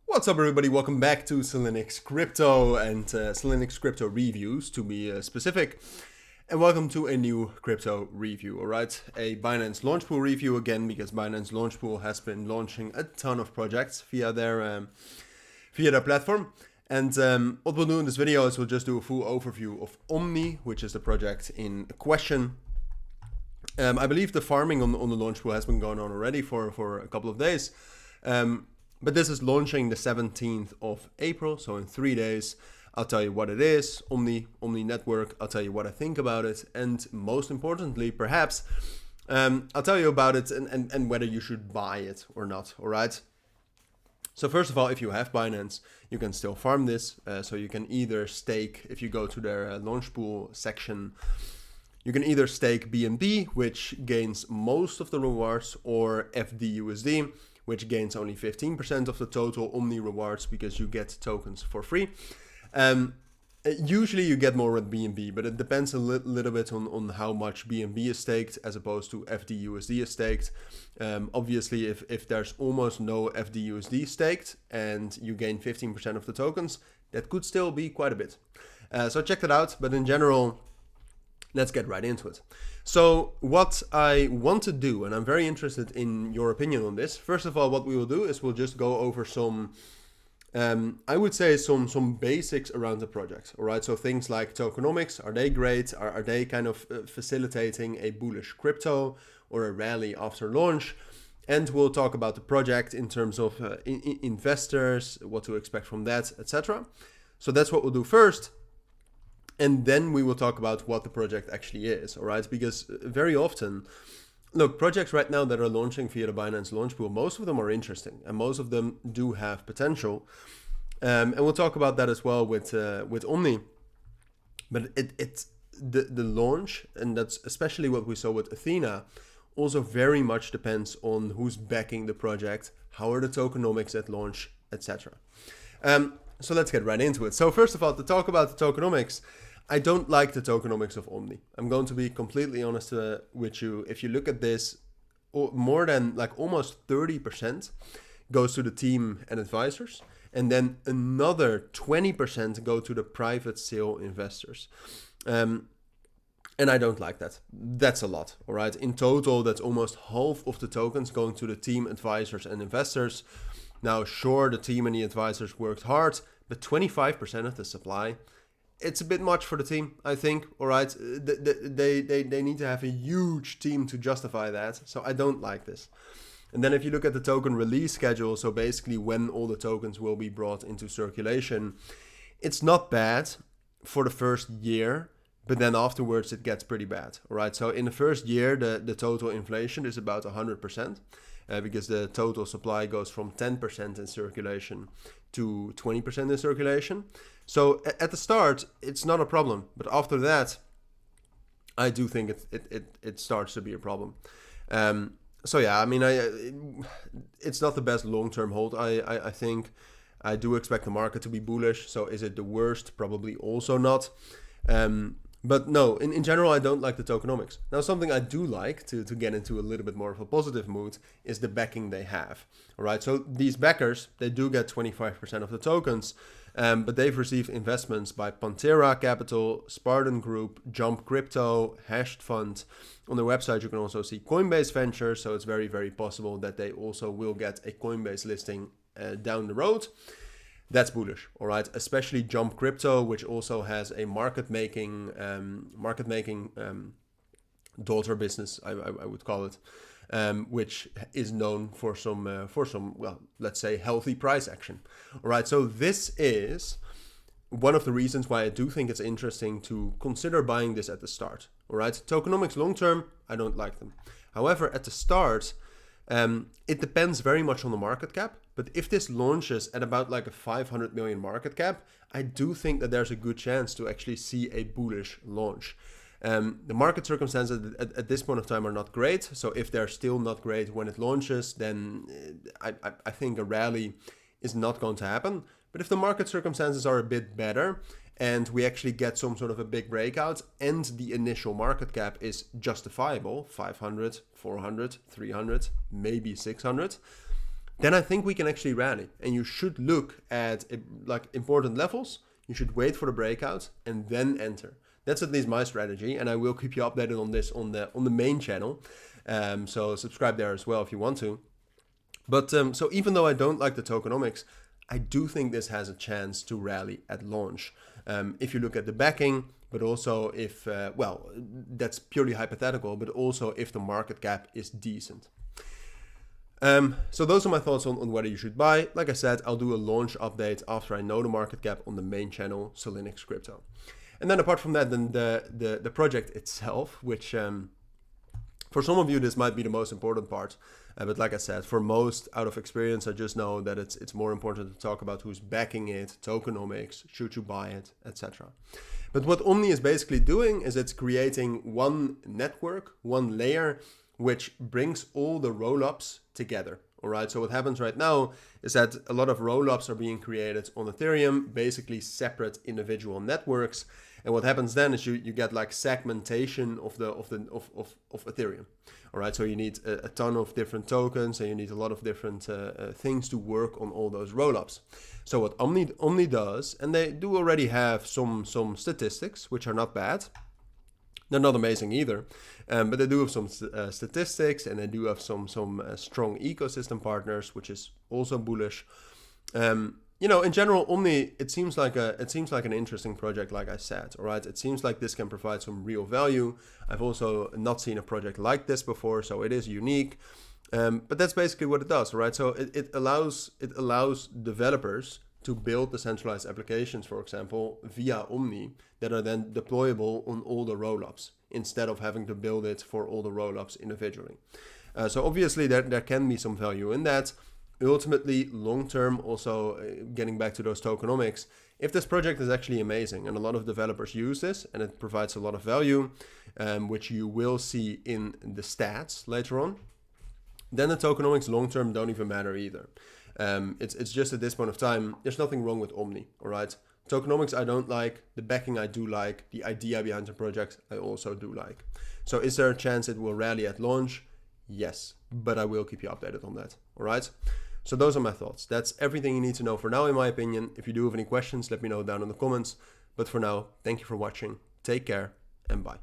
What's up, everybody? Welcome back to Cilinix Crypto and Cilinix Crypto Reviews, to be specific. And welcome to a new crypto review, alright? A Binance Launch Pool review again, because Binance Launch Pool has been launching a ton of projects via their platform. And what we'll do in this video is we'll just do a full overview of Omni, which is the project in question. I believe the farming on the Launch Pool has been going on already for a couple of days. But this is launching the 17th of April, so in 3 days. I'll tell you what it is, Omni Network, I'll tell you what I think about it, and most importantly, perhaps, I'll tell you about it and whether you should buy it or not, alright? So first of all, if you have Binance, you can still farm this, so you can either stake, if you go to their Launch Pool section, you can either stake BNB, which gains most of the rewards, or FDUSD, which gains only 15% of the total Omni rewards because you get tokens for free. Usually you get more with BNB, but it depends a little bit on how much BNB is staked as opposed to FDUSD is staked. Obviously, if there's almost no FDUSD staked and you gain 15% of the tokens, that could still be quite a bit. So check that out, but in general, let's get right into it. So what I want to do, and I'm very interested in your opinion on this. First of all, what we will do is we'll just go over some, I would say some basics around the project. All right. So things like tokenomics, are they great? Are they kind of facilitating a bullish crypto or a rally after launch? And we'll talk about the project in terms of investors, what to expect from that, etc. So that's what we'll do first. And then we will talk about what the project actually is, all right? Because very often, look, projects right now that are launching via the Binance Launch Pool, most of them are interesting and most of them do have potential. And we'll talk about that as well with Omni. But the launch, and that's especially what we saw with Athena, also very much depends on who's backing the project, how are the tokenomics at launch, etc. So let's get right into it. So first of all, to talk about the tokenomics, I don't like the tokenomics of Omni. I'm going to be completely honest with you. If you look at this, more than like almost 30% goes to the team and advisors, and then another 20% go to the private sale investors. And I don't like that. That's a lot, all right? In total, that's almost half of the tokens going to the team, advisors, and investors. Now, sure, the team and the advisors worked hard, but 25% of the supply, it's a bit much for the team, I think, all right? They need to have a huge team to justify that, so I don't like this. And then if you look at the token release schedule, so basically when all the tokens will be brought into circulation, it's not bad for the first year, but then afterwards it gets pretty bad, all right? So in the first year, the total inflation is about 100%. Because the total supply goes from 10% in circulation to 20% in circulation. So at the start, it's not a problem. But after that, I do think it starts to be a problem. So yeah, I mean, it's not the best long-term hold. I think I do expect the market to be bullish. So is it the worst? Probably also not. But no, in general, I don't like the tokenomics. Now, something I do like to get into a little bit more of a positive mood is the backing they have. All right, so these backers, they do get 25% of the tokens, but they've received investments by Pantera Capital, Spartan Group, Jump Crypto, Hashed Fund. On their website, you can also see Coinbase Ventures, so it's very, very possible that they also will get a Coinbase listing down the road. That's bullish, all right. Especially Jump Crypto, which also has a market making daughter business, I would call it, which is known for some well, let's say healthy price action, all right. So this is one of the reasons why I do think it's interesting to consider buying this at the start, all right. Tokenomics long term, I don't like them. However, at the start, it depends very much on the market cap, but if this launches at about like a 500 million market cap, I do think that there's a good chance to actually see a bullish launch. The market circumstances at this point of time are not great, so if they're still not great when it launches, then I think a rally is not going to happen. But if the market circumstances are a bit better, and we actually get some sort of a big breakout and the initial market cap is justifiable, 500, 400, 300, maybe 600, then I think we can actually rally. And you should look at like important levels. You should wait for the breakout and then enter. That's at least my strategy, and I will keep you updated on this on the main channel. So subscribe there as well if you want to. But so even though I don't like the tokenomics, I do think this has a chance to rally at launch. If you look at the backing, but also if, well, that's purely hypothetical, but also if the market cap is decent. So those are my thoughts on whether you should buy. Like I said, I'll do a launch update after I know the market cap on the main channel, Cilinix Crypto. And then apart from that, then the project itself, which for some of you, this might be the most important part. But like I said, for most, out of experience, I just know that it's more important to talk about who's backing it, tokenomics, should you buy it, etc. But what Omni is basically doing is it's creating one network, one layer, which brings all the rollups together. All right, so what happens right now is that a lot of rollups are being created on Ethereum, basically separate individual networks. And what happens then is you get like segmentation of Ethereum. All right, so you need a ton of different tokens, and you need a lot of different things to work on all those rollups. So what Omni does, and they do already have some statistics, which are not bad. They're not amazing either, but they do have some statistics, and they do have some strong ecosystem partners, which is also bullish. You know, in general, Omni, it seems like an interesting project, like I said. All right, it seems like this can provide some real value. I've also not seen a project like this before, so it is unique. But that's basically what it does, right? So it allows developers to build decentralized applications, for example, via Omni, that are then deployable on all the rollups instead of having to build it for all the rollups individually. So obviously there can be some value in that. Ultimately, long term, also getting back to those tokenomics, if this project is actually amazing and a lot of developers use this and it provides a lot of value, which you will see in the stats later on, then the tokenomics long term don't even matter either. It's just at this point of time, there's nothing wrong with Omni, all right? Tokenomics I don't like, the backing I do like, the idea behind the project I also do like. So is there a chance it will rally at launch? Yes, but I will keep you updated on that, all right? So those are my thoughts. That's everything you need to know for now, in my opinion. If you do have any questions, let me know down in the comments. But for now, thank you for watching. Take care and bye.